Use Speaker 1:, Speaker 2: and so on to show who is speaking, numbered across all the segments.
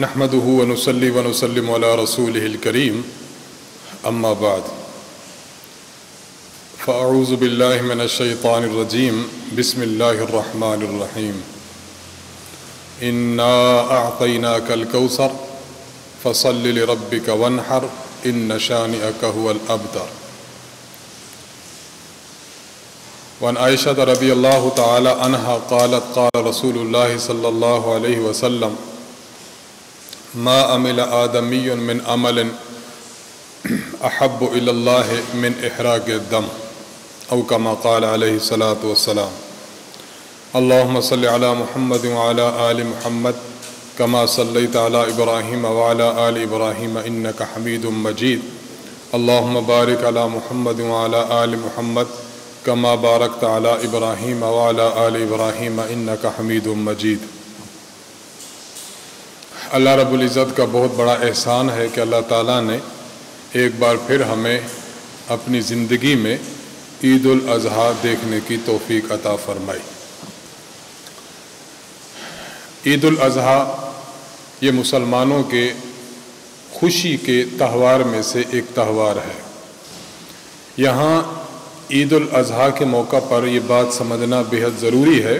Speaker 1: نحمده ونصلي ونسلم على رسوله الكريم أما بعد فأعوذ بالله من الشيطان الرجيم بسم الله الرحمن الرحيم إنا أعطيناك الكوثر فصل لربك وانحر إن شانئك هو الأبتر وعن عائشة رضي الله تعالى عنها قالت قال رسول الله صلى الله عليه وسلم ما عمل آدمی من عمل احب الی اللہ من احراق الدم او کما قال علیہ الصلاۃ والسلام اللهم صل علی محمد وعلی آل محمد کما صلیت علی ابراہیم وعلی آل ابراہیم انک حمید مجید اللهم بارک علی محمد وعلی آل محمد کما بارکت علی ابراہیم وعلی آل ابراہیم انک حمید مجید۔ اللہ رب العزت کا بہت بڑا احسان ہے کہ اللہ تعالیٰ نے ایک بار پھر ہمیں اپنی زندگی میں عید الاضحیٰ دیکھنے کی توفیق عطا فرمائی۔ عید الاضحیٰ یہ مسلمانوں کے خوشی کے تہوار میں سے ایک تہوار ہے۔ یہاں عید الاضحیٰ کے موقع پر یہ بات سمجھنا بہت ضروری ہے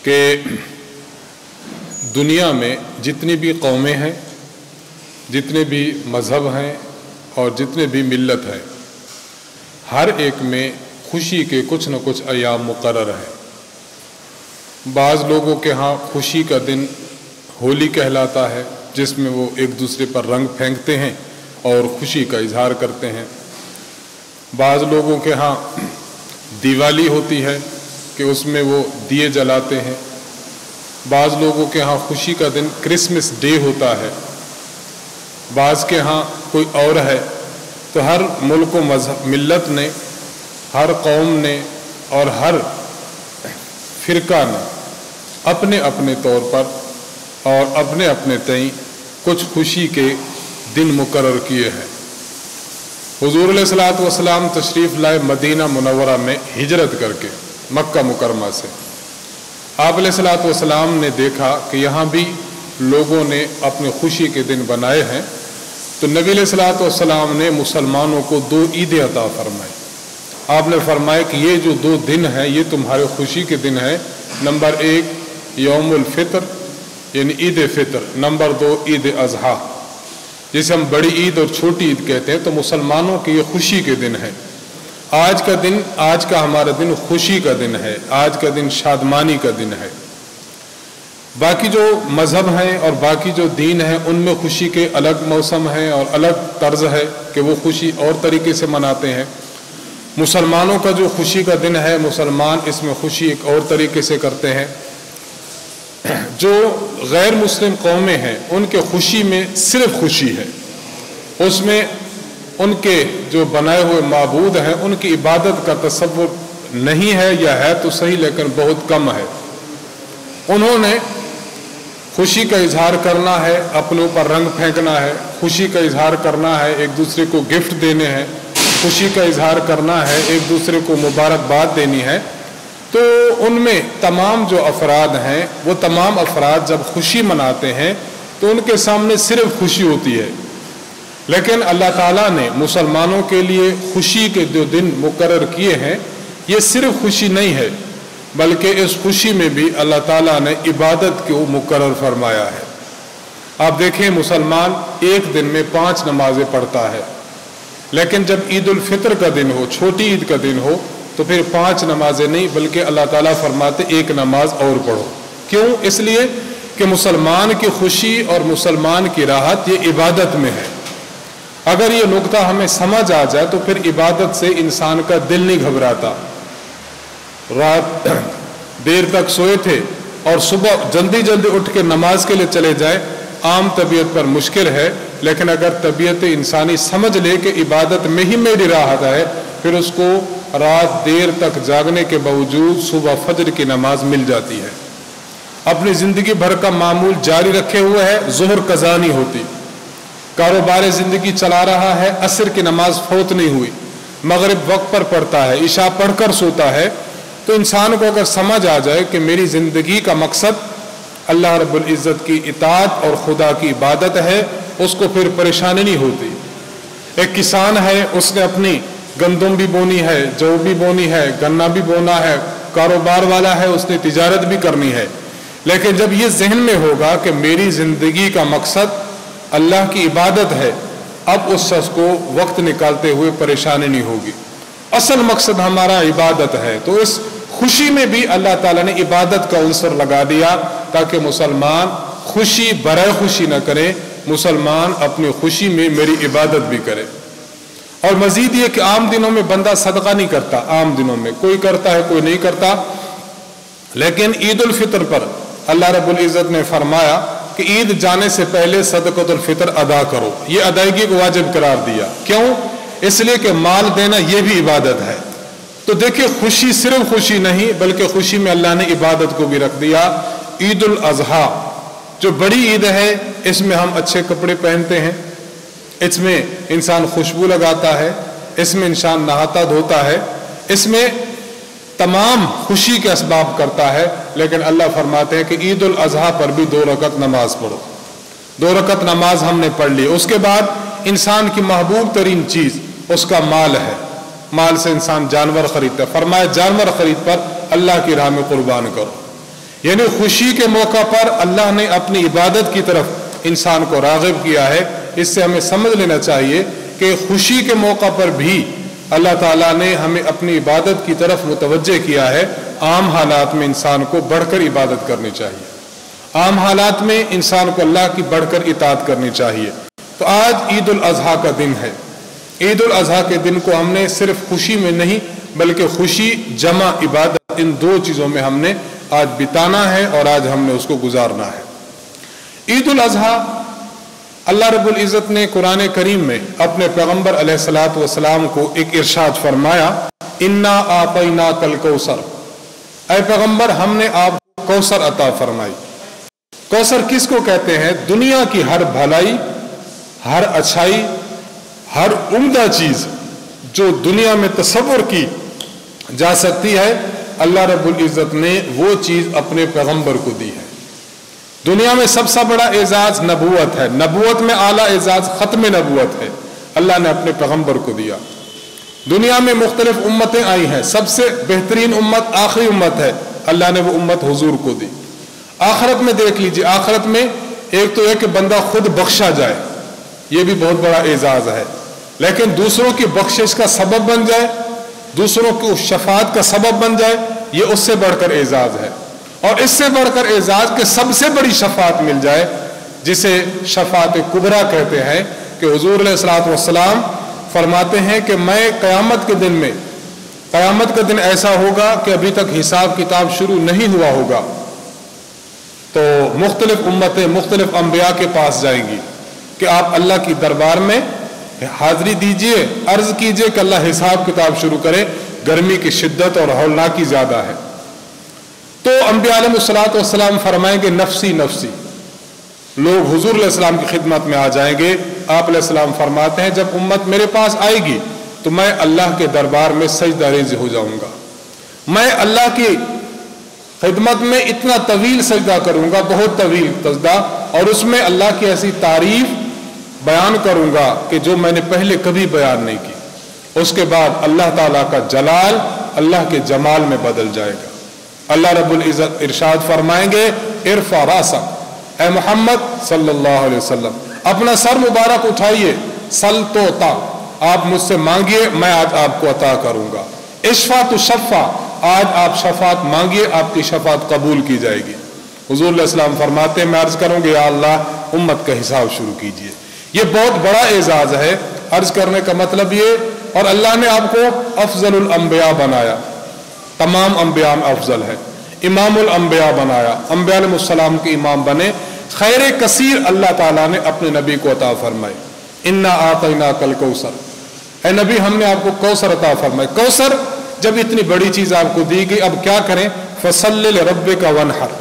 Speaker 1: کہ دنیا میں جتنی بھی قومیں ہیں، جتنے بھی مذہب ہیں اور جتنے بھی ملت ہیں، ہر ایک میں خوشی کے کچھ نہ کچھ ایام مقرر ہیں۔ بعض لوگوں کے ہاں خوشی کا دن ہولی کہلاتا ہے، جس میں وہ ایک دوسرے پر رنگ پھینکتے ہیں اور خوشی کا اظہار کرتے ہیں۔ بعض لوگوں کے ہاں دیوالی ہوتی ہے کہ اس میں وہ دیے جلاتے ہیں۔ بعض لوگوں کے ہاں خوشی کا دن کرسمس ڈے ہوتا ہے، بعض کے ہاں کوئی اور ہے۔ تو ہر ملک و مذہب ملت نے، ہر قوم نے اور ہر فرقہ نے اپنے اپنے طور پر اور اپنے اپنے تئیں کچھ خوشی کے دن مقرر کیے ہیں۔ حضور علیہ الصلوۃ والسلام تشریف لائے مدینہ منورہ میں ہجرت کر کے مکہ مکرمہ سے۔ آپ علیہ الصلوۃ والسلام نے دیکھا کہ یہاں بھی لوگوں نے اپنے خوشی کے دن بنائے ہیں، تو نبی علیہ الصلوۃ والسلام نے مسلمانوں کو 2 عیدیں عطا فرمائی۔ آپ نے فرمایا کہ یہ جو 2 دن ہیں یہ تمہارے خوشی کے دن ہیں۔ نمبر 1 یوم الفطر یعنی عید فطر، نمبر 2 عید اضحیٰ جسے ہم بڑی عید اور چھوٹی عید کہتے ہیں۔ تو مسلمانوں کے یہ خوشی کے دن ہیں۔ آج کا ہمارا دن خوشی کا دن ہے، آج کا دن شادمانی کا دن ہے۔ باقی جو مذہب ہیں اور باقی جو دین ہیں ان میں خوشی کے الگ موسم ہیں اور الگ طرز ہے کہ وہ خوشی اور طریقے سے مناتے ہیں۔ مسلمانوں کا جو خوشی کا دن ہے، مسلمان اس میں خوشی ایک اور طریقے سے کرتے ہیں۔ جو غیر مسلم قومیں ہیں ان کے خوشی میں صرف خوشی ہے، اس میں ان کے جو بنائے ہوئے معبود ہیں ان کی عبادت کا تصور نہیں ہے، یا ہے تو صحیح لیکن بہت کم ہے۔ انہوں نے خوشی کا اظہار کرنا ہے، اپنے اوپر رنگ پھینکنا ہے، خوشی کا اظہار کرنا ہے، ایک دوسرے کو گفٹ دینے ہیں، خوشی کا اظہار کرنا ہے، ایک دوسرے کو مبارکباد دینی ہے۔ تو ان میں تمام جو افراد ہیں وہ تمام افراد جب خوشی مناتے ہیں تو ان کے سامنے صرف خوشی ہوتی ہے۔ لیکن اللہ تعالیٰ نے مسلمانوں کے لیے خوشی کے جو دن مقرر کیے ہیں یہ صرف خوشی نہیں ہے، بلکہ اس خوشی میں بھی اللہ تعالیٰ نے عبادت کو مقرر فرمایا ہے۔ آپ دیکھیں مسلمان ایک دن میں 5 نمازیں پڑھتا ہے، لیکن جب عید الفطر کا دن ہو، چھوٹی عید کا دن ہو، تو پھر 5 نمازیں نہیں بلکہ اللہ تعالیٰ فرماتے 1 نماز اور پڑھو۔ کیوں؟ اس لیے کہ مسلمان کی خوشی اور مسلمان کی راحت یہ عبادت میں ہے۔ اگر یہ نقطہ ہمیں سمجھ آ جائے تو پھر عبادت سے انسان کا دل نہیں گھبراتا۔ رات دیر تک سوئے تھے اور صبح جلدی اٹھ کے نماز کے لیے چلے جائیں، عام طبیعت پر مشکل ہے، لیکن اگر طبیعت انسانی سمجھ لے کہ عبادت میں ہی میری راحت ہے، پھر اس کو رات دیر تک جاگنے کے باوجود صبح فجر کی نماز مل جاتی ہے۔ اپنی زندگی بھر کا معمول جاری رکھے ہوئے ہے، ظہر قضا نہیں ہوتی، کاروبار زندگی چلا رہا ہے، عصر کی نماز فوت نہیں ہوئی، مغرب وقت پر پڑھتا ہے، عشاء پڑھ کر سوتا ہے، تو انسان کو اگر سمجھ آ جائے کہ میری زندگی کا مقصد اللہ رب العزت کی اطاعت اور خدا کی عبادت ہے، اس کو پھر پریشانی نہیں ہوتی۔ ایک کسان ہے، اس نے اپنی گندم بھی بونی ہے، جو بھی بونی ہے، گنا بھی بونا ہے، کاروبار والا ہے، اس نے تجارت بھی کرنی ہے، لیکن جب یہ ذہن میں ہوگا کہ میری زندگی کا مقصد اللہ کی عبادت ہے، اب اس شخص کو وقت نکالتے ہوئے پریشانی نہیں ہوگی۔ اصل مقصد ہمارا عبادت ہے، تو اس خوشی میں بھی اللہ تعالیٰ نے عبادت کا عنصر لگا دیا تاکہ مسلمان خوشی برائے خوشی نہ کرے، مسلمان اپنی خوشی میں میری عبادت بھی کرے۔ اور مزید یہ کہ عام دنوں میں بندہ صدقہ نہیں کرتا، عام دنوں میں کوئی کرتا ہے کوئی نہیں کرتا، لیکن عید الفطر پر اللہ رب العزت نے فرمایا کہ عید جانے سے پہلے صدقۃ الفطر ادا کرو، یہ ادائیگی کو واجب قرار دیا۔ کیوں؟ اس لیے کہ مال دینا یہ بھی عبادت ہے۔ تو دیکھیں، خوشی صرف خوشی نہیں بلکہ خوشی میں اللہ نے عبادت کو بھی رکھ دیا۔ عید الاضحیٰ جو بڑی عید ہے، اس میں ہم اچھے کپڑے پہنتے ہیں، اس میں انسان خوشبو لگاتا ہے، اس میں انسان نہاتا دھوتا ہے، اس میں تمام خوشی کے اسباب کرتا ہے، لیکن اللہ فرماتے ہیں کہ عید الاضحیٰ پر بھی 2 رکعت نماز پڑھو۔ 2 رکعت نماز ہم نے پڑھ لی، اس کے بعد انسان کی محبوب ترین چیز اس کا مال ہے، مال سے انسان جانور خریدتا ہے، فرمایا جانور خرید پر اللہ کی راہ میں قربان کرو۔ یعنی خوشی کے موقع پر اللہ نے اپنی عبادت کی طرف انسان کو راغب کیا ہے۔ اس سے ہمیں سمجھ لینا چاہیے کہ خوشی کے موقع پر بھی اللہ تعالیٰ نے ہمیں اپنی عبادت کی طرف متوجہ کیا ہے۔ عام حالات میں انسان کو بڑھ کر عبادت کرنی چاہیے، عام حالات میں انسان کو اللہ کی بڑھ کر اطاعت کرنی چاہیے۔ تو آج عید الاضحیٰ کا دن ہے۔ عید الاضحیٰ کے دن کو ہم نے صرف خوشی میں نہیں بلکہ خوشی جمع عبادت، ان 2 چیزوں میں ہم نے آج بتانا ہے اور آج ہم نے اس کو گزارنا ہے۔ عید الاضحیٰ اللہ رب العزت نے قرآن کریم میں اپنے پیغمبر علیہ الصلوۃ والسلام کو ایک ارشاد فرمایا، انا اعطیناک الکوثر، اے پیغمبر ہم نے آپ کو کوثر عطا فرمائی۔ کوثر کس کو کہتے ہیں؟ دنیا کی ہر بھلائی، ہر اچھائی، ہر عمدہ چیز جو دنیا میں تصور کی جا سکتی ہے، اللہ رب العزت نے وہ چیز اپنے پیغمبر کو دی ہے۔ دنیا میں سب سے بڑا اعزاز نبوت ہے، نبوت میں اعلیٰ اعزاز ختم نبوت ہے، اللہ نے اپنے پیغمبر کو دیا۔ دنیا میں مختلف امتیں آئی ہیں، سب سے بہترین امت آخری امت ہے، اللہ نے وہ امت حضور کو دی۔ آخرت میں دیکھ لیجیے، آخرت میں ایک تو ہے کہ بندہ خود بخشا جائے، یہ بھی بہت بڑا اعزاز ہے، لیکن دوسروں کی بخشش کا سبب بن جائے، دوسروں کو شفاعت کا سبب بن جائے، یہ اس سے بڑھ کر اعزاز ہے۔ اور اس سے بڑھ کر اعزاز کے سب سے بڑی شفاعت مل جائے، جسے شفاعت کبریٰ کہتے ہیں، کہ حضور علیہ الصلوۃ والسلام فرماتے ہیں کہ میں قیامت کے دن میں، قیامت کا دن ایسا ہوگا کہ ابھی تک حساب کتاب شروع نہیں ہوا ہوگا، تو مختلف امتیں مختلف انبیاء کے پاس جائیں گی کہ آپ اللہ کی دربار میں حاضری دیجئے، عرض کیجئے کہ اللہ حساب کتاب شروع کرے، گرمی کی شدت اور ہولناکی زیادہ ہے۔ تو انبیاء علیہ الصلوۃ والسلام فرمائیں گے نفسی نفسی، لوگ حضور علیہ السلام کی خدمت میں آ جائیں گے۔ آپ علیہ السلام فرماتے ہیں جب امت میرے پاس آئے گی تو میں اللہ کے دربار میں سجدہ ریز ہو جاؤں گا، میں اللہ کی خدمت میں اتنا طویل سجدہ کروں گا، بہت طویل سجدہ، اور اس میں اللہ کی ایسی تعریف بیان کروں گا کہ جو میں نے پہلے کبھی بیان نہیں کی۔ اس کے بعد اللہ تعالیٰ کا جلال اللہ کے جمال میں بدل جائے گا۔ اللہ رب العزت ارشاد فرمائیں گے، ارفع راسک، اے محمد صلی اللہ علیہ وسلم اپنا سر مبارک اٹھائیے، سل توتا، آپ مجھ سے مانگیے میں آج آپ کو عطا کروں گا، اشفع تشفع، آج آپ شفاعت مانگیے آپ کی شفاعت قبول کی جائے گی۔ حضور علیہ السلام فرماتے ہیں میں عرض کروں گے یا اللہ امت کا حساب شروع کیجیے۔ یہ بہت بڑا اعزاز ہے، عرض کرنے کا مطلب یہ، اور اللہ نے آپ کو افضل الانبیاء بنایا، تمام انبیاء میں افضل ہے، امام الانبیاء بنایا، انبیاء علیہ السلام کے امام بنے، خیر کثیر اللہ تعالیٰ نے اپنے نبی کو عطا فرمائے۔ انا اعطیناک الکوثر، اے نبی ہم نے آپ کو کوثر عطا فرمائے۔ کوثر جب اتنی بڑی چیز آپ کو دی گئی، اب کیا کریں؟ فصلی لربک وانحر،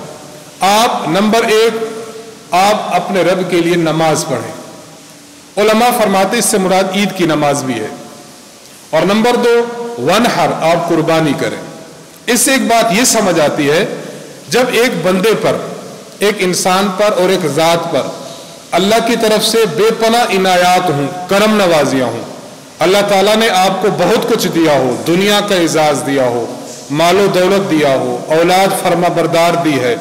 Speaker 1: آپ نمبر 1 آپ اپنے رب کے لیے نماز پڑھیں۔ علماء فرماتے اس سے مراد عید کی نماز بھی ہے۔ اور نمبر 2 وانحر، آپ قربانی کریں۔ اس سے ایک بات یہ سمجھ آتی ہے، جب ایک بندے پر ایک इंसान पर और एक ज़ात पर अल्लाह की तरफ से बेपनाह इनायात हूँ, करम नवाजियाँ हूँ। अल्लाह ताला ने आपको बहुत कुछ दिया हो, दुनिया का एजाज़ दिया हो, मालो दौलत दिया हो, औलाद फरमा बरदार दी है,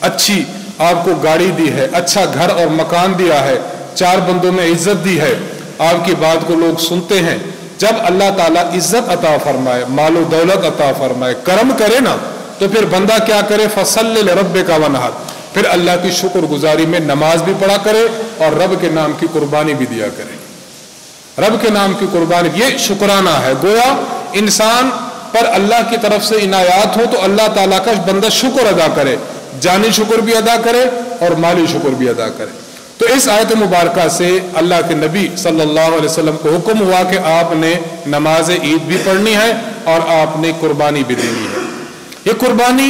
Speaker 1: अच्छी आपको गाड़ी दी है, अच्छा घर और मकान दिया है, 4 बंदों में इज्जत दी है, आपकी बात को लोग सुनते हैं। जब अल्लाह ताला इज्जत अता फरमाए, मालो दौलत अता फरमाए, करम करे ना, तो फिर बंदा क्या करे, फसल्लि लिरब्बिका वनहर, फिर अल्लाह की शुक्रगुजारी में नमाज भी पढ़ा करे और रब के नाम की कुर्बानी भी दिया करे। रब के नाम की कुर्बानी, ये शुक्राना है। गोया इंसान पर अल्लाह की तरफ से इनायात हो तो अल्लाह ताला का बंदा शुक्र अदा करे, जानी शुक्र भी अदा करे और माली शुक्र भी अदा करे। तो इस आयत मुबारक से अल्लाह के नबी सल्लल्लाहु अलैहि वसल्लम को हुक्म हुआ कि आपने नमाज ईद भी पढ़नी है और आपने कुर्बानी भी देनी है। ये कुर्बानी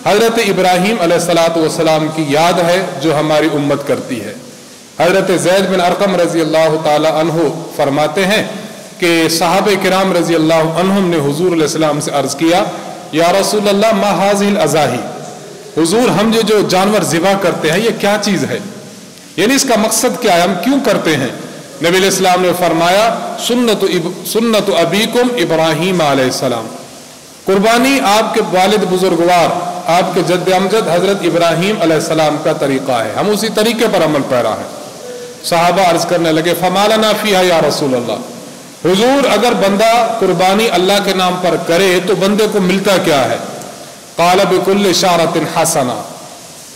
Speaker 1: हज़रत इब्राहीम अलैहिस्सलातु वस्सलाम की याद है जो हमारी उम्मत करती है। हज़रत ज़ैद बिन अरक़म रज़ी अल्लाह ताला अन्हु फरमाते हैं कि सहाबे किराम रज़ी अल्लाह अन्हुम ने हुज़ूर अलैहिस्सलाम से अर्ज़ किया, या रसूल अल्लाह मा हाज़िहिल अज़ाही, हुज़ूर हम जो जानवर ज़िबा करते हैं ये क्या चीज़ है, यानी इसका मकसद क्या है, हम क्यों करते हैं। नबी अलैहिस्सलाम ने फरमाया, सुन्नतु अबीकुम इब्राहीम अलैहिस्सलाम, कुर्बानी आपके वालिद बुजुर्गवार आपके जद्द अमजद हजरत इब्राहीम अलैहिस्सलाम का तरीका है, हम उसी तरीके पर अमल पैरा है। सहाबा अर्ज करने लगे, फमा लना फीहा या रसूल अल्लाह, हुजूर अगर बंदा कुर्बानी अल्लाह के नाम पर करे तो बंदे को मिलता क्या है। क़ाल बिकुल्लि इशारतिन हसना,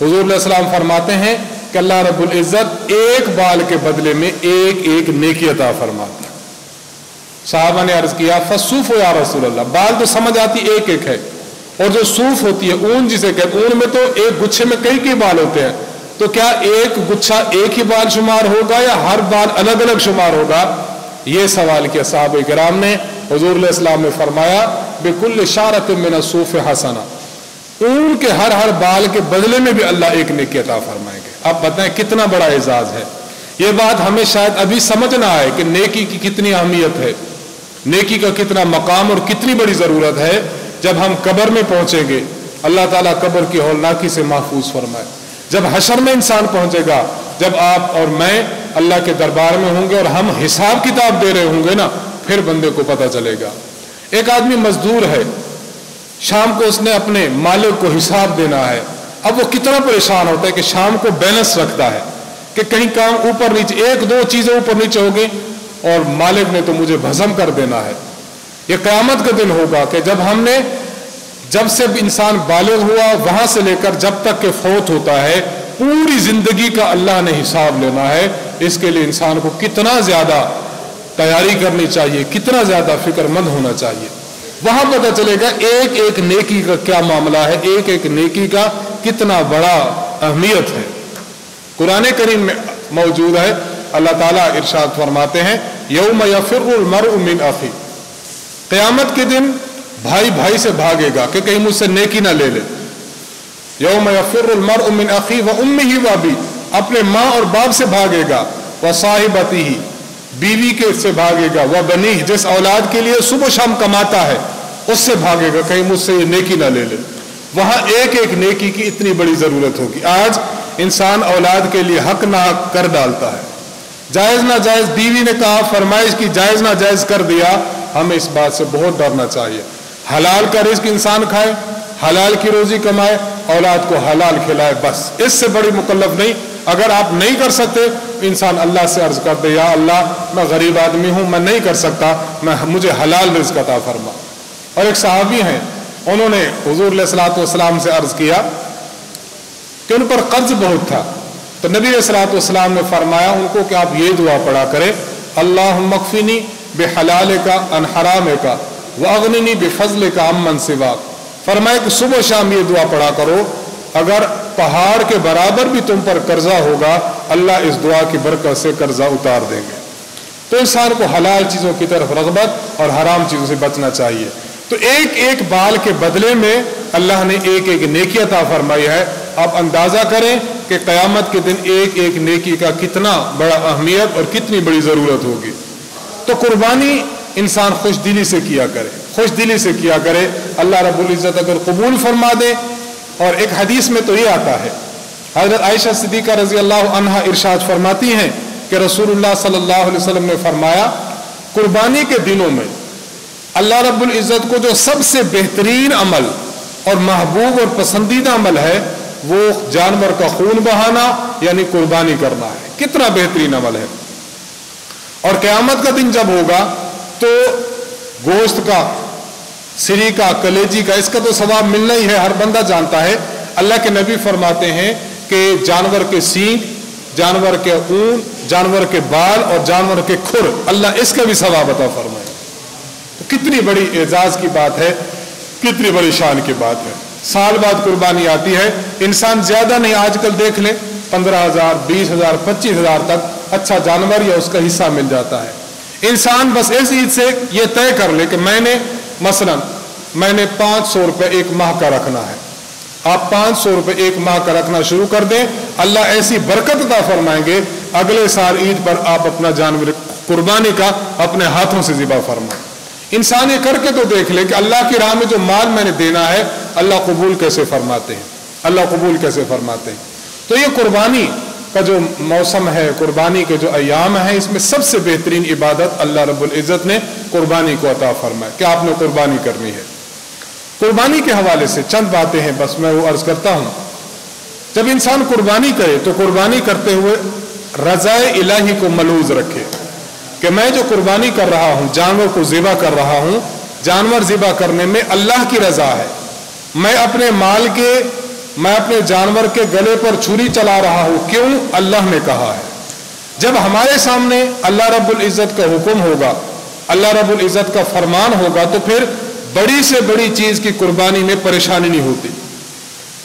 Speaker 1: हुजूर अलैहिस्सलाम फरमाते हैं कि अल्लाह रब्बुल इज्जत एक बाल के बदले में एक एक नेकी अता फरमाता है। साहबा ने अर्ज किया, फसूफ या रसूल अल्लाह, बाल तो समझ आती एक एक है, और जो सूफ होती है, ऊन जिसे कहते हैं, ऊन में तो एक गुच्छे में कई बाल होते हैं, तो क्या एक गुच्छा एक ही बाल शुमार होगा या हर बाल अलग अलग शुमार होगा। ये सवाल किया साहबे किराम ने। हुजूर अलैहिस्सलाम ने फरमाया, बिकुल्लि इशारतिन मिन अस्सूफ हसना, ऊन के हर बाल के बदले में भी अल्लाह एक नेकी अता फरमाएंगे। आप बताएं कितना बड़ा एजाज है। ये बात हमें शायद अभी समझ ना आए कि नेकी की कितनी अहमियत है, नेकी का कितना मकाम और कितनी बड़ी जरूरत है। जब हम कब्र में पहुंचेंगे, अल्लाह ताला कब्र की हौलनाकी से महफूज फरमाए। जब हशर में इंसान पहुंचेगा, जब आप और मैं अल्लाह के दरबार में होंगे और हम हिसाब किताब दे रहे होंगे ना, फिर बंदे को पता चलेगा। एक आदमी मजदूर है, शाम को उसने अपने मालिक को हिसाब देना है। अब वो कितना परेशान होता है कि शाम को बैलेंस रखता है कि कहीं काम ऊपर नीचे, एक दो चीजें ऊपर नीचे हो गई और मालिक ने तो मुझे भस्म कर देना है। ये क़यामत का दिन होगा कि जब से इंसान बालिग हुआ वहां से लेकर जब तक के फौत होता है, पूरी जिंदगी का अल्लाह ने हिसाब लेना है। इसके लिए इंसान को कितना ज्यादा तैयारी करनी चाहिए, कितना ज्यादा फिक्रमंद होना चाहिए। वहां पता चलेगा एक एक नेकी का क्या मामला है, एक एक नेकी का कितना बड़ा अहमियत है। कुरान करीम में मौजूद है, अल्लाह ताला इरशाद फरमाते हैं, यौम यफिर्रुल मर्उ मिन अखी, क़यामत के दिन भाई भाई से भागेगा कि कहीं मुझसे नेकी ना ले ले। यौम यफिर्रुल मर्उ मिन अखी व उम्मिही व अबी, अपने माँ और बाप से भागेगा, व साहिबतिही, बीवी के से भागेगा, व बनीह, जिस औलाद के लिए सुबह शाम कमाता है उससे भागेगा, कहीं मुझसे ये नेकी ना ले ले। वहां एक एक नेकी की इतनी बड़ी जरूरत होगी। आज इंसान औलाद के लिए हक ना हक कर डालता है, जायज ना जायज, बीवी ने कहा फरमाइश की, जायज ना जायज कर दिया। हमें इस बात से बहुत डरना चाहिए। हलाल का रिस्क इंसान खाए, हलाल की रोजी कमाए, औलाद को हलाल खिलाए, बस इससे बड़ी मुकल्लफ नहीं। अगर आप नहीं कर सकते, इंसान अल्लाह से अर्ज कर दे, या अल्लाह मैं गरीब आदमी हूं, मैं नहीं कर सकता, मुझे हलाल रिस्क अता फरमा। और एक सहाबी हैं, उन्होंने हुजूर अलैहिस्सलातु वस्सलाम से अर्ज किया कि उन पर कर्ज बहुत था, तो नबी अलैहिस्सलातु वस्सलाम ने फरमाया उनको कि आप ये दुआ पढ़ा करें, अल्लाहुम्मा अक्फिनी बिहलालिका अन हरामिका व अगनिनी बिफज़लिका अम्मन सिवाक। फरमाया कि सुबह शाम ये दुआ पढ़ा करो, अगर पहाड़ के बराबर भी तुम पर कर्जा होगा, अल्लाह इस दुआ की बरकत से कर्जा उतार देंगे। तो इंसान को हलाल चीजों की तरफ रग़बत और हराम चीजों से बचना चाहिए। तो एक एक बाल के बदले में अल्लाह ने एक एक नेकी अता फरमाई है। आप अंदाजा करें कि क़यामत के दिन एक एक नेकी का कितना बड़ा अहमियत और कितनी बड़ी जरूरत होगी। तो कुर्बानी इंसान खुश दिली से किया करे, खुश दिली से किया करे, अल्लाह रब्बुल इज्जत अगर कबूल फरमा दे। और एक हदीस में तो ये आता है हज़रत आयशा सिद्दीक़ा रज़ी अल्लाह अन्हा इरशाद फरमाती हैं कि रसूलुल्लाह सल्लल्लाहु अलैहि वसल्लम ने फरमाया, कुर्बानी के दिनों में अल्लाह रब्बुल इज़्ज़त को जो सबसे बेहतरीन अमल और महबूब और पसंदीदा अमल है वो जानवर का खून बहाना यानी कुर्बानी करना है। कितना बेहतरीन अमल है। और क़यामत का दिन जब होगा तो गोश्त का, सिरी का, कलेजी का, इसका तो सवाब मिलना ही है, हर बंदा जानता है। अल्लाह के नबी फरमाते हैं कि जानवर के सींग, जानवर के ऊन, जानवर के बाल और जानवर के खुर, अल्लाह इसका भी सवाब अता फरमाए। तो कितनी बड़ी एजाज की बात है, कितनी बड़ी शान की बात है। साल बाद कुर्बानी आती है। इंसान ज्यादा नहीं, आजकल देख ले 15,000, 20,000, 25,000 तक अच्छा जानवर या उसका हिस्सा मिल जाता है। इंसान बस इस ईद से ये तय कर ले कि मैंने 500 रुपये एक माह का रखना है। आप 500 रुपये एक माह का रखना शुरू कर दें, अल्लाह ऐसी बरकत अता फरमाएंगे, अगले साल ईद पर आप अपना जानवर कुर्बानी का अपने हाथों से ज़िबा फरमाएं। इंसान ये करके तो देख ले कि अल्लाह की राह में जो माल मैंने देना है अल्लाह कबूल कैसे फरमाते हैं, अल्लाह कबूल कैसे फरमाते हैं। तो ये कुर्बानी का जो मौसम है, कुर्बानी के जो अयाम है, इसमें सबसे बेहतरीन इबादत अल्लाह रब्बुल इज़्ज़त ने कुर्बानी को अता फरमाया कि आपने कुर्बानी करनी है। कुर्बानी के हवाले से चंद बातें हैं, बस मैं वो अर्ज करता हूं। जब इंसान कुर्बानी करे तो कुर्बानी करते हुए रज़ाए इलाही को मलूज रखे कि मैं जो कुर्बानी कर रहा हूं, जानवर को ज़िबा कर रहा हूं, जानवर ज़िबा करने में अल्लाह की रज़ा है। मैं अपने जानवर के गले पर छुरी चला रहा हूं, क्यों? अल्लाह ने कहा है। जब हमारे सामने अल्लाह रब्बुल इज़्ज़त का हुक्म होगा, अल्लाह रब्बुल इज़्ज़त का फरमान होगा, तो फिर बड़ी से बड़ी चीज की कुर्बानी में परेशानी नहीं होती।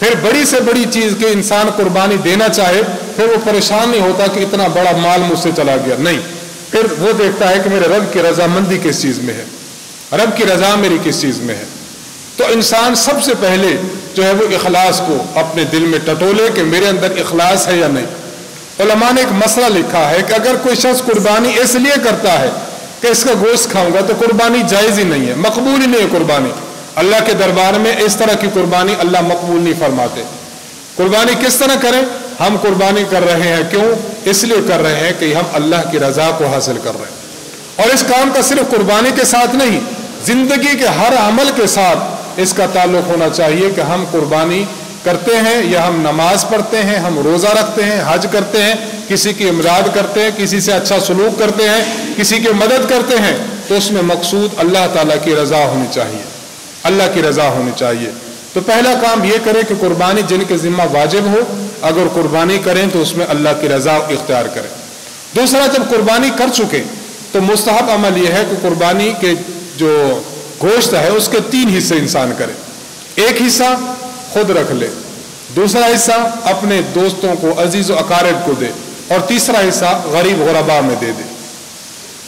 Speaker 1: फिर बड़ी से बड़ी चीज के इंसान कुर्बानी देना चाहे, फिर वो परेशान नहीं होता कि इतना बड़ा माल मुझसे चला गया, नहीं। फिर वो देखता है कि मेरे रब की रजामंदी किस चीज में है, रब की रजा मेरी किस चीज में है। तो इंसान सबसे पहले जो है वो इखलास को अपने दिल में टटोले कि मेरे अंदर इखलास है या नहीं। उलमा ने एक मसला लिखा है कि अगर कोई शख्स कुर्बानी इसलिए करता है कि इसका गोश्त खाऊंगा, तो कुर्बानी जायज ही नहीं है, मकबूल ही नहीं है कुर्बानी। अल्लाह के दरबार में इस तरह की कुर्बानी अल्लाह मकबूल नहीं फरमाते। कुर्बानी किस तरह करें? हम कुर्बानी कर रहे हैं, क्यों? इसलिए कर रहे हैं कि हम अल्लाह की रजा को हासिल कर रहे हैं। और इस काम का सिर्फ कुर्बानी के साथ नहीं, जिंदगी के हर अमल के साथ इसका ताल्लुक होना चाहिए कि हम कुर्बानी करते हैं या हम नमाज पढ़ते हैं, हम रोज़ा रखते हैं, हज करते हैं, किसी की इमदाद करते हैं, किसी से अच्छा सलूक करते हैं, किसी की मदद करते हैं, तो उसमें मकसूद अल्लाह ताला की रज़ा होनी चाहिए, अल्लाह की रज़ा होनी चाहिए। तो पहला काम ये करें कि कुर्बानी जिनके ज़िम्मा वाजिब हो, अगर कुर्बानी करें तो उसमें अल्लाह की रज़ा इख्तियार करें। दूसरा, जब कुर्बानी कर चुके तो मुस्तहब अमल यह है कि कुर्बानी के जो गोश्त है उसके 3 हिस्से इंसान करे। एक हिस्सा खुद रख ले, दूसरा हिस्सा अपने दोस्तों को, अजीज व अकारिब को दे, और तीसरा हिस्सा गरीब गुरबा में दे दे।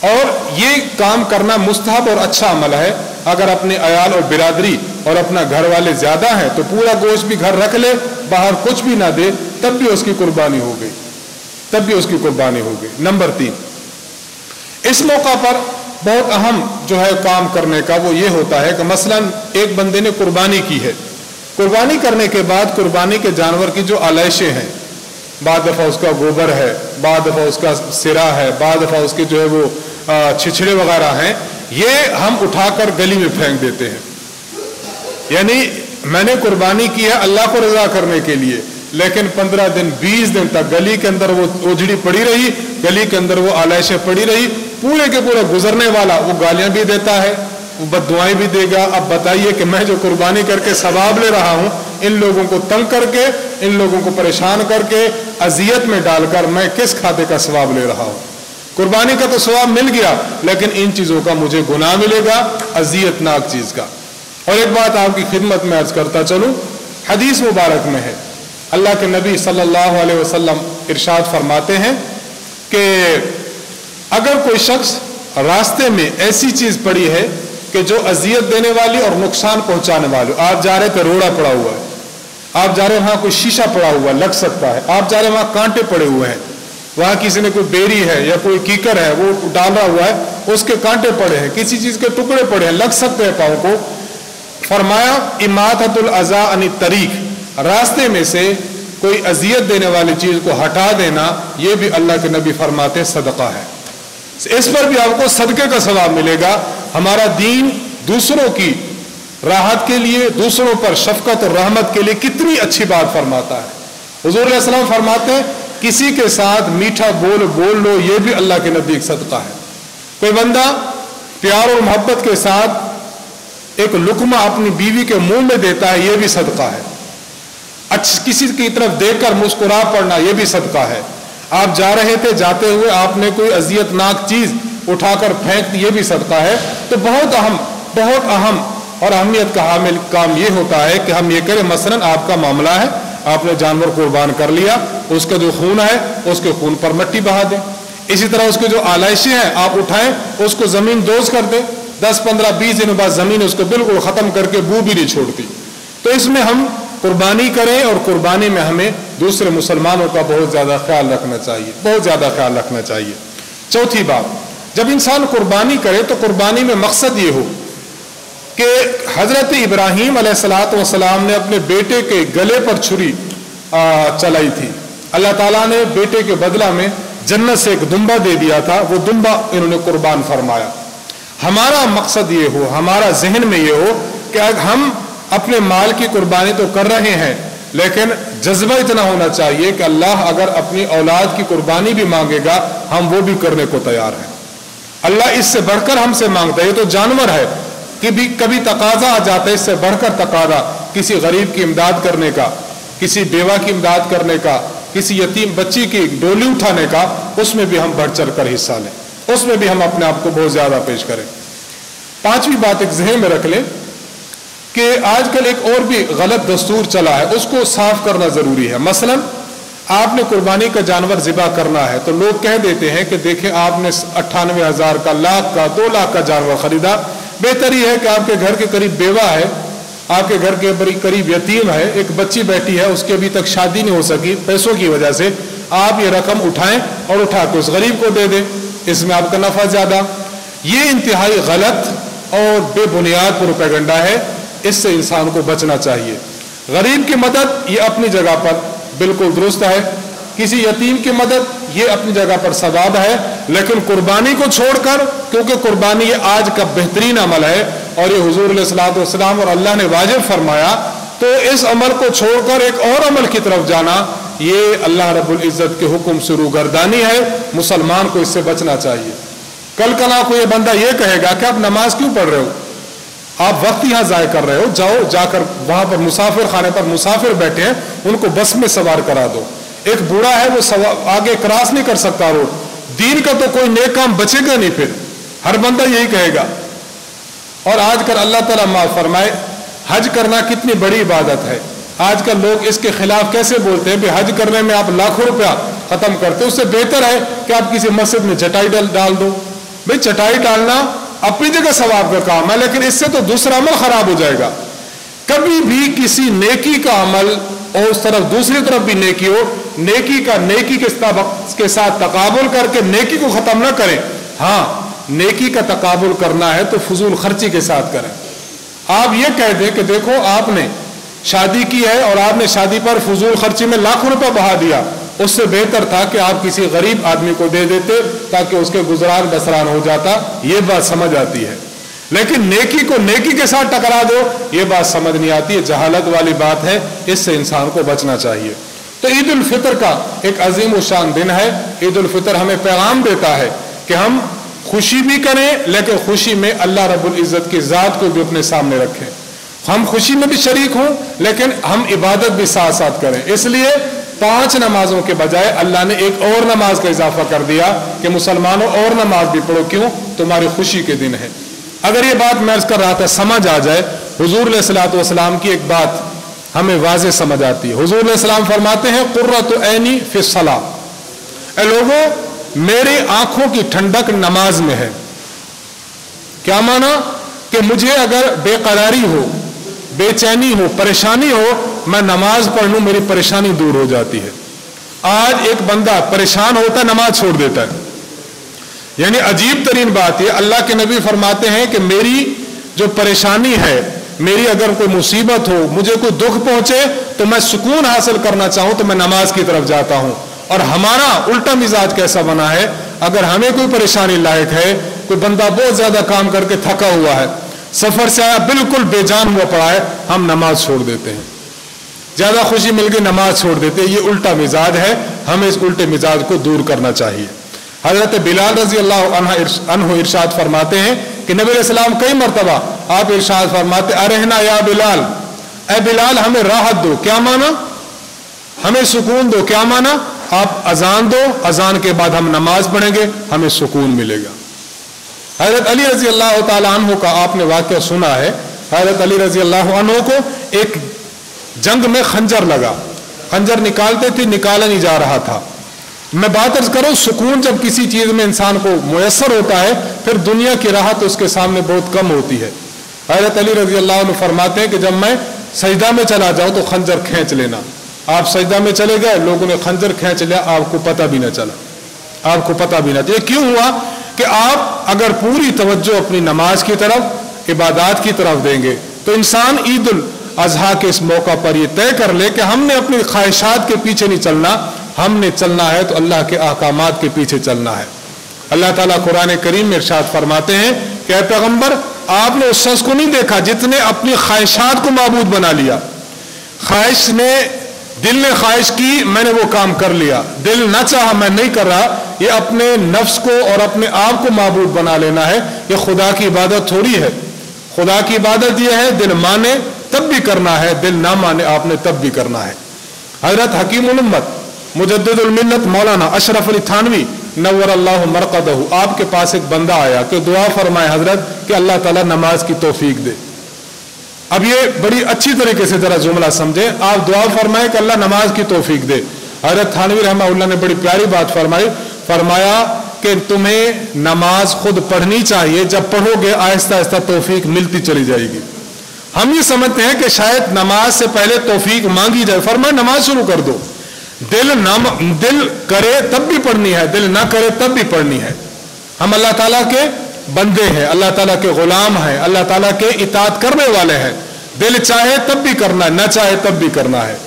Speaker 1: और ये काम करना मुस्तहब और अच्छा अमल है। अगर अपने अयाल और बिरादरी और अपना घर वाले ज्यादा हैं तो पूरा गोश्त भी घर रख ले, बाहर कुछ भी ना दे, तब भी उसकी कुर्बानी हो गई, तब भी उसकी कुर्बानी हो गई। नंबर 3, इस मौका पर बहुत अहम जो है काम करने का वो ये होता है कि मसलन एक बंदे ने कुर्बानी की है, कुर्बानी करने के बाद कुर्बानी के जानवर की जो आलाइशें हैं, बाद दफ़ा उसका गोबर है, बाद दफ़ा उसका सिरा है, बाद दफ़ा उसके जो है वो छिछड़े वगैरह हैं, ये हम उठाकर गली में फेंक देते हैं। यानी मैंने कुर्बानी की है अल्लाह को रजा करने के लिए, लेकिन 15 दिन 20 दिन तक गली के अंदर वो ओझड़ी पड़ी रही, गली के अंदर वो आलाइशें पड़ी रही। पूरे के पूरा गुजरने वाला वो गालियां भी देता है, वो बद्दुआएं भी देगा। अब बताइए कि मैं जो कुर्बानी करके सवाब ले रहा हूं, इन लोगों को तंग करके, इन लोगों को परेशान करके, अजियत में डालकर मैं किस खाते का सवाब ले रहा हूं? कुर्बानी का तो सवाब मिल गया, लेकिन इन चीजों का मुझे गुनाह मिलेगा, अजियतनाक चीज का। और एक बात आपकी खिदमत में अर्ज करता चलूं, हदीस मुबारक में है, अल्लाह के नबी सल्लल्लाहु अलैहि वसल्लम इरशाद फरमाते हैं कि अगर कोई शख्स रास्ते में ऐसी चीज पड़ी है कि जो अजियत देने वाली और नुकसान पहुंचाने वाली, आप जा रहे थे रोड़ा पड़ा हुआ है, आप जा रहे वहां कोई शीशा पड़ा हुआ लग सकता है, आप जा रहे वहां कांटे पड़े हुए हैं, वहां किसी ने कोई बेरी है या कोई कीकर है वो डाला हुआ है, उसके कांटे पड़े हैं, किसी चीज के टुकड़े पड़े हैं, लग सकते हैं पांव को। फरमाया इमाततुल अज़ा अनित तरीक, रास्ते में से کوئی اذیت دینے والی چیز کو ہٹا دینا، یہ بھی اللہ کے نبی فرماتے ہیں صدقہ ہے، اس پر بھی آپ کو صدقے کا ثواب ملے گا۔ ہمارا دین دوسروں کی راحت کے لیے، دوسروں پر شفقت اور رحمت کے لیے کتنی اچھی بات فرماتا ہے۔ حضور علیہ السلام فرماتے ہیں کسی کے ساتھ میٹھا بول لو، یہ بھی اللہ کے نبی ایک صدقہ ہے۔ کوئی بندہ پیار اور محبت کے ساتھ ایک لقمہ اپنی بیوی کے منہ میں دیتا ہے، یہ بھی صدقہ ہے۔ کسی کی طرف دیکھ کر مسکرا پڑنا، یہ بھی صدقہ ہے۔ آپ جا رہے تھے، جاتے ہوئے آپ نے کوئی اذیت ناک چیز اٹھا کر پھینک دی، یہ بھی صدقہ ہے۔ تو بہت اہم اور اہمیت کا حامل کام یہ ہوتا ہے کہ ہم یہ کریں، مثلا آپ کا معاملہ ہے، آپ نے جانور قربان کر لیا، اس کا جو خون ہے اس کے خون پر مٹی بہا دیں۔ اسی طرح اس کے جو آلائشیں ہیں آپ اٹھائیں، اس کو زمین دوز کر دیں، 10 15 20 دنوں بعد زمین اس کو بالکل ختم کر کے بو بھی نہیں چھوڑتی۔ تو اس میں ہم قربانی کریں، اور قربانی میں ہمیں دوسرے مسلمانوں کا بہت زیادہ خیال رکھنا چاہیے، بہت زیادہ خیال رکھنا چاہیے۔ چوتھی بات، جب انسان قربانی کرے تو قربانی میں مقصد یہ ہو کہ حضرت ابراہیم علیہ الصلوۃ والسلام نے اپنے بیٹے کے گلے پر چھری چلائی تھی، اللہ تعالیٰ نے بیٹے کے بدلہ میں جنت سے ایک دمبا دے دیا تھا، وہ دمبا انہوں نے قربان فرمایا۔ ہمارا مقصد یہ ہو، ہمارا ذہن میں یہ ہو کہ ہم اپنے مال کی قربانی تو کر رہے ہیں، لیکن جذبہ اتنا ہونا چاہیے کہ اللہ اگر اپنی اولاد کی قربانی بھی مانگے گا ہم وہ بھی کرنے کو تیار ہیں۔ اللہ اس سے بڑھ کر ہم سے مانگتا ہے، یہ تو جانور ہے کہ بھی کبھی تقاضا آ جاتا ہے، اس سے بڑھ کر تقاضا کسی غریب کی امداد کرنے کا، کسی بیوہ کی امداد کرنے کا، کسی یتیم بچی کی ڈولی اٹھانے کا، اس میں بھی ہم بڑھ چڑھ کر حصہ لیں، اس میں بھی ہم اپنے آپ کو بہت زیادہ پیش کریں۔ پانچویں بات ایک ذہن میں رکھ لیں کہ آج کل ایک اور بھی غلط دستور چلا ہے، اس کو صاف کرنا ضروری ہے۔ مثلا آپ نے قربانی کا جانور ذبح کرنا ہے تو لوگ کہہ دیتے ہیں کہ دیکھیں آپ نے 98,000 کا، لاکھ کا، 2 لاکھ کا جانور خریدا، بہتر یہ ہے کہ آپ کے گھر کے قریب بیوہ ہے، آپ کے گھر کے قریب یتیم ہے، ایک بچی بیٹھی ہے، اس کی ابھی تک شادی نہیں ہو سکی پیسوں کی وجہ سے، آپ یہ رقم اٹھائیں اور اٹھا کے اس غریب کو دے دیں، اس میں آپ کا نفع زیادہ۔ یہ انتہائی غلط اور بے بنیاد پروپیگنڈا ہے، اس سے انسان کو بچنا چاہیے۔ غریب کی مدد یہ اپنی جگہ پر بالکل درست ہے، کسی یتیم کی مدد یہ اپنی جگہ پر ثواب ہے، لیکن قربانی کو چھوڑ کر، کیونکہ قربانی یہ آج کا بہترین عمل ہے اور یہ حضور علیہ الصلوۃ والسلام اور اللہ نے واجب فرمایا، تو اس عمل کو چھوڑ کر ایک اور عمل کی طرف جانا یہ اللہ رب العزت کے حکم سے روگردانی ہے، مسلمان کو اس سے بچنا چاہیے۔ کل کنا کو یہ بندہ یہ کہے گا کہ آپ نماز کیوں پڑھ رہے ہو، آپ وقت یہاں ضائع کر رہے ہو، جاؤ جا کر وہاں پر مسافر خانے پر مسافر بیٹھے ہیں ان کو بس میں سوار کرا دو، ایک بوڑھا ہے وہ آگے کراس نہیں کر سکتا روڈ، دین کا تو کوئی نیک کام بچے گا نہیں، پھر ہر بندہ یہی کہے گا۔ اور آج کل اللہ تعالیٰ معاف فرمائے، حج کرنا کتنی بڑی عبادت ہے، آج کل لوگ اس کے خلاف کیسے بولتے ہیں، حج کرنے میں آپ لاکھوں روپیہ ختم کرتے، اس سے بہتر ہے کہ آپ کسی مسجد میں چٹائی ڈال دو۔ بھئی چٹائی ڈالنا اپنی جگہ ثواب کا کام ہے، لیکن اس سے تو دوسرا عمل خراب ہو جائے گا۔ کبھی بھی کسی نیکی کا عمل اور اس طرف دوسری طرف بھی نیکی ہو، نیکی کا نیکی کے ساتھ تقابل کر کے نیکی کو ختم نہ کریں۔ ہاں نیکی کا تقابل کرنا ہے تو فضول خرچی کے ساتھ کریں۔ آپ یہ کہہ دیں کہ دیکھو آپ نے شادی کی ہے اور آپ نے شادی پر فضول خرچی میں لاکھوں روپے بہا دیا، اس سے بہتر تھا کہ آپ کسی غریب آدمی کو دے دیتے تاکہ اس کے گزران بسران ہو جاتا، یہ بات سمجھ آتی ہے۔ لیکن نیکی کو نیکی کے ساتھ ٹکرا دو، یہ بات سمجھ نہیں آتی، یہ جہالت والی بات ہے، اس سے انسان کو بچنا چاہیے۔ تو عید الفطر کا ایک عظیم و شان دن ہے۔ عید الفطر ہمیں پیغام دیتا ہے کہ ہم خوشی بھی کریں، لیکن خوشی میں اللہ رب العزت کی ذات کو بھی اپنے سامنے رکھیں۔ ہم خوشی میں بھی شریک ہوں، لیکن ہم عبادت بھی ساتھ ساتھ کریں۔ اس لیے 5 نمازوں کے بجائے اللہ نے ایک اور نماز کا اضافہ کر دیا کہ مسلمانوں اور نماز بھی پڑھو، کیوں؟ تمہاری خوشی کے دن ہے۔ اگر یہ بات میں عرض کر رہا تھا سمجھ آ جائے، حضور علیہ الصلوۃ والسلام کی ایک بات ہمیں واضح سمجھ آتی ہے۔ حضور علیہ السلام فرماتے ہیں قرۃ عینی فی الصلاۃ، اے لوگوں میری آنکھوں کی ٹھنڈک نماز میں ہے۔ کیا معنی؟ کہ مجھے اگر بے قراری ہو، بے چینی ہو، پریشانی ہو، میں نماز پڑھ لوں میری پریشانی دور ہو جاتی ہے۔ آج ایک بندہ پریشان ہوتا ہے نماز چھوڑ دیتا ہے، یعنی عجیب ترین بات یہ، اللہ کے نبی فرماتے ہیں کہ میری جو پریشانی ہے، میری اگر کوئی مصیبت ہو، مجھے کوئی دکھ پہنچے تو तो मैं सुकून हासिल करना चाहूं तो मैं नमाज की तरफ जाता हूं। और हमारा उल्टा मिजाज कैसा बना है, अगर हमें कोई परेशानी लायक है, कोई बंदा बहुत ज्यादा काम करके थका हुआ है, सफर से आया बिल्कुल बेजान हुआ पड़ा है, हम नमाज छोड़ देते हैं, ज्यादा खुशी मिल गई नमाज छोड़ देते हैं। ये उल्टा मिजाज है, हमें इस उल्टे मिजाज को दूर करना चाहिए। हजरत बिलाल रजी अल्लाह अन्हु इरशाद फरमाते हैं कि नबी अलैहिस्सलाम कई मरतबा आप इरशाद फरमाते, अरहना या बिलाल, ए बिलाल हमें राहत दो। क्या माना? हमें सुकून दो। क्या माना? आप अजान दो, अजान के बाद हम नमाज पढ़ेंगे, हमें सुकून मिलेगा। हजरत अली रजी अल्लाह तआला अन्हु का आपने वाक़या सुना है। हजरत अली रजी अल्लाह अन्हु को एक जंग में खंजर लगा, खंजर निकालते थे, निकाला नहीं जा रहा था। मैं बात अर्ज करूं, सुकून जब किसी चीज में इंसान को मुयस्सर होता है, फिर दुनिया की राहत उसके सामने बहुत कम होती है। हजरत अली रजी अल्लाह अन्हु फरमाते हैं कि जब मैं सजदा में चला जाऊं तो खंजर खींच लेना। आप सजदा में चले गए, लोगों ने खंजर खींच लिया, आपको पता भी न चला, आपको पता भी न चला। क्यों हुआ कि आप अगर पूरी तवज्जो अपनी नमाज की तरफ, इबादत की तरफ देंगे, तो इंसान ईद उल अजहा के इस मौका पर यह तय कर ले कि हमने अपनी ख्वाहिशात के पीछे नहीं चलना, हमने चलना है तो अल्लाह के अहकामात के पीछे चलना है। अल्लाह ताला कुरान करीम में इरशाद फरमाते हैं कि ऐ पैगंबर, आपने उस शख्स को नहीं देखा जिसने अपनी ख्वाहिशात को माबूद बना लिया। ख्वाहिश ने, दिल ने ख्वाहिश की, मैंने वो काम कर लिया, दिल न चाहा मैं नहीं कर रहा। ये अपने नफ्स को और अपने आप को माबूद बना लेना है। ये खुदा की इबादत थोड़ी है। खुदा की इबादत यह है दिल माने तब भी करना है, दिल ना माने आपने तब भी करना है। हजरत हकीम उल उम्मत मुजद्दिदुल मिल्लत मौलाना अशरफ अली थानवी नव्वरल्लाहु मरक़दहु, आपके पास एक बंदा आया कि दुआ फरमाए हजरत कि अल्लाह ताला नमाज की तौफीक दे। अब ये बड़ी अच्छी तरीके से जरा जुमला समझे, आप दुआ फरमाए कि अल्लाह नमाज की तौफीक दे। हजरत थानवी रहमतुल्लाह ने बड़ी प्यारी बात फरमाई, फरमाया कि तुम्हें नमाज खुद पढ़नी चाहिए, जब पढ़ोगे आहिस्ता आहिस्ता तौफीक मिलती चली जाएगी। हम ये समझते हैं कि शायद नमाज से पहले तौफीक मांगी जाए, फरमाया नमाज शुरू कर दो। दिल करे तब भी पढ़नी है, दिल ना करे तब भी पढ़नी है। हम अल्लाह ताला के बंदे हैं, अल्लाह ताला के गुलाम हैं, अल्लाह ताला के इताअत करने वाले हैं। दिल चाहे तब भी करना है, ना चाहे तब भी करना है।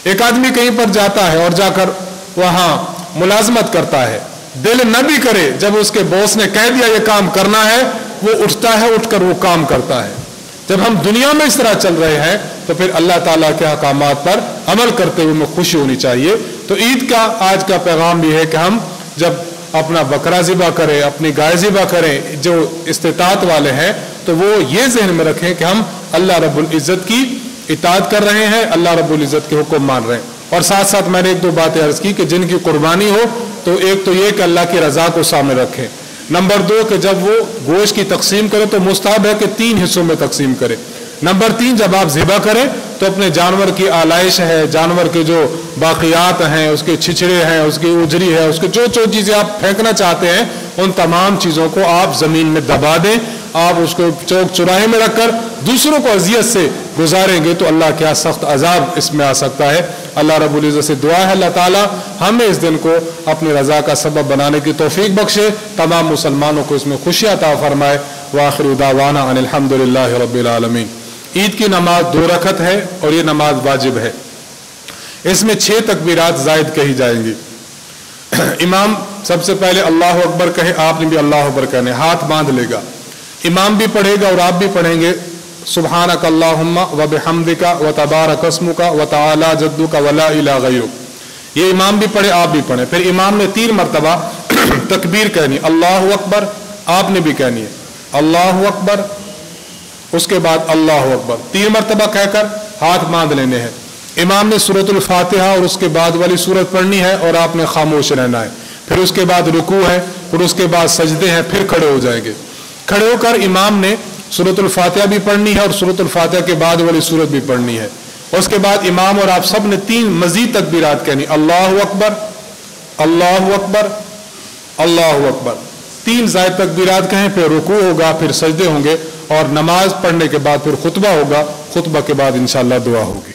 Speaker 1: एक आदमी कहीं पर जाता है और जाकर वहां मुलाजमत करता है, दिल न भी करे, जब उसके बॉस ने कह दिया ये काम करना है, वो उठता है, उठकर वो काम करता है। जब हम दुनिया में इस तरह चल रहे हैं तो फिर अल्लाह ताला के अहकामात पर अमल करते हुए हमें खुशी होनी चाहिए। तो ईद का आज का पैगाम भी है कि हम जब अपना बकरा ज़िबा करें, अपनी गाय ज़िबा करें, जो इस्तिताअत वाले हैं, तो वो ये जहन में रखें कि हम अल्लाह रब्बुल इज़्ज़त की इताअत कर रहे हैं, अल्लाह रब्बुल इज़्ज़त के हुक्म मान रहे हैं। और साथ साथ मैंने एक दो बातें अर्ज की कि जिनकी कुर्बानी हो तो एक तो ये कि अल्लाह की रज़ा को सामने रखें। नंबर दो कि जब वो गोश्त की तकसीम करे तो मुस्ताहब है कि 3 हिस्सों में तकसीम करे। नंबर 3, जब आप ज़िबा करें तो अपने जानवर की आलाइश है, जानवर के जो बाक़ियात हैं, उसके छिछड़े हैं, उसकी उजरी है, उसके जो जो चीज़ें आप फेंकना चाहते हैं, उन तमाम चीज़ों को आप ज़मीन में दबा दें। आप उसको चौक चौराहे में रखकर दूसरों को अजियत से गुजारेंगे तो अल्लाह क्या सख्त अजाब इसमें आ सकता है। अल्लाह रब्बुल इज़्ज़त से दुआ है अल्लाह ताला हमें इस दिन को अपनी रज़ा का सबब बनाने की तौफीक बख्शे, तमाम मुसलमानों को इसमें खुशियाँ अता फरमाए। व आखिर दावाना अनिल हम्दुलिल्लाहि रब्बिल आलमीन। ईद की नमाज 2 रकअत है और ये नमाज वाजिब है। इसमें 6 तकबीरात ज़ायद कही जाएंगी। इमाम सबसे पहले अल्लाह अकबर कहे, आपने भी अल्लाह अकबर कहने, हाथ बांध लेगा। इमाम भी पढ़ेगा और आप भी पढ़ेंगे, सुब्हानक अल्लाहुम्मा व बिहम्दिका व तबारक अस्मुका व तआला जद्दुका व ला इलाहा गैरुक। ये इमाम भी पढ़े, आप भी पढ़े। फिर इमाम ने 3 मरतबा तकबीर कहनी, अल्लाहु अकबर, आपने भी कहनी है अल्लाहु अकबर, उसके बाद अल्लाहु अकबर, 3 मरतबा कहकर हाथ बांध लेने हैं। इमाम ने सूरतुल फातिहा और उसके बाद वाली सूरत पढ़नी है और आपने खामोश रहना है। फिर उसके बाद रुकू है, फिर उसके बाद सजदे हैं, फिर खड़े हो जाएंगे। खड़े होकर इमाम ने सूरतुल फातिहा भी पढ़नी है और सूरतुल फातिहा के बाद वाली सूरत भी पढ़नी है। उसके बाद इमाम और आप सब ने 3 मजीद तकबीरात कहनी, अल्लाहु अकबर, अल्लाहु अकबर, अल्लाहु अकबर। 3 ज़ायद तकबीरात कहें, फिर रुकू होगा, फिर सजदे होंगे और नमाज पढ़ने के बाद फिर खुतबा होगा। खुतबा के बाद इंशाअल्लाह दुआ होगी।